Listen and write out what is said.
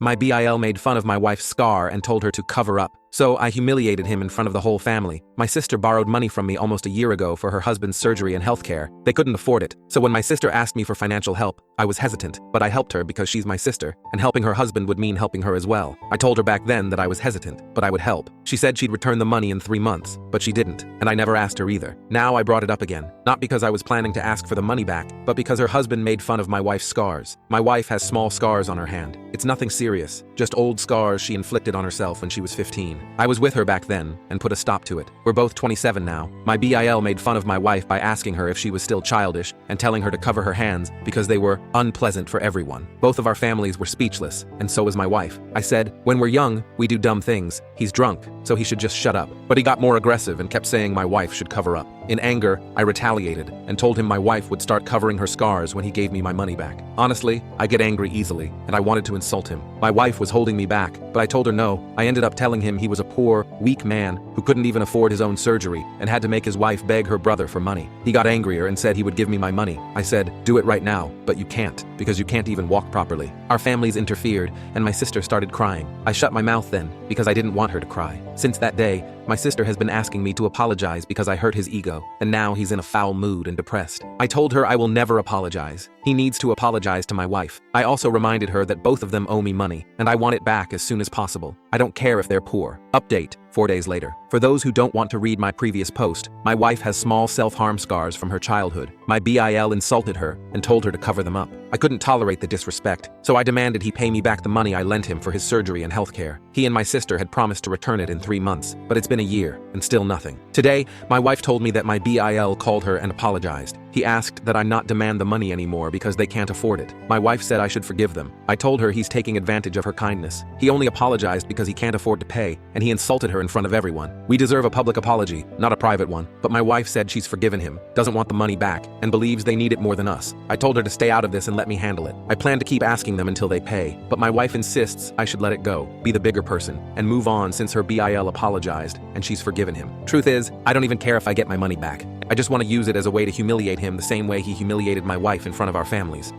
My BIL made fun of my wife's scar and told her to cover up. So I humiliated him in front of the whole family. My sister borrowed money from me almost a year ago for her husband's surgery and healthcare. They couldn't afford it. So when my sister asked me for financial help, I was hesitant, but I helped her because she's my sister, and helping her husband would mean helping her as well. I told her back then that I was hesitant, but I would help. She said she'd return the money in 3 months, but she didn't, and I never asked her either. Now I brought it up again, not because I was planning to ask for the money back, but because her husband made fun of my wife's scars. My wife has small scars on her hand. It's nothing serious, just old scars she inflicted on herself when she was 15. I was with her back then and put a stop to it. We're both 27 now. My BIL made fun of my wife by asking her if she was still childish and telling her to cover her hands because they were unpleasant for everyone. Both of our families were speechless, and so was my wife. I said, when we're young, we do dumb things. He's drunk, so he should just shut up. But he got more aggressive and kept saying my wife should cover up. In anger, I retaliated and told him my wife would start covering her scars when he gave me my money back. Honestly, I get angry easily, and I wanted to insult him. My wife was holding me back, but I told her no. I ended up telling him he was a poor, weak man who couldn't even afford his own surgery and had to make his wife beg her brother for money. He got angrier and said he would give me my money. I said, do it right now, but you can't, because you can't even walk properly. Our families interfered, and my sister started crying. I shut my mouth then, because I didn't want her to cry. Since that day, my sister has been asking me to apologize because I hurt his ego, and now he's in a foul mood and depressed. I told her I will never apologize. He needs to apologize to my wife. I also reminded her that both of them owe me money, and I want it back as soon as possible. I don't care if they're poor. Update, 4 days later. For those who don't want to read my previous post, my wife has small self-harm scars from her childhood. My BIL insulted her and told her to cover them up. I couldn't tolerate the disrespect, so I demanded he pay me back the money I lent him for his surgery and healthcare. He and my sister had promised to return it in 3 months, but it's been a year, and still nothing. Today, my wife told me that my BIL called her and apologized. He asked that I not demand the money anymore because they can't afford it. My wife said I should forgive them. I told her he's taking advantage of her kindness. He only apologized because he can't afford to pay, and he insulted her in front of everyone. We deserve a public apology, not a private one. But my wife said she's forgiven him, doesn't want the money back, and believes they need it more than us. I told her to stay out of this and let me handle it. I plan to keep asking them until they pay, but my wife insists I should let it go, be the bigger person, and move on since her BIL apologized and she's forgiven him. Truth is, I don't even care if I get my money back. I just want to use it as a way to humiliate him the same way he humiliated my wife in front of our families.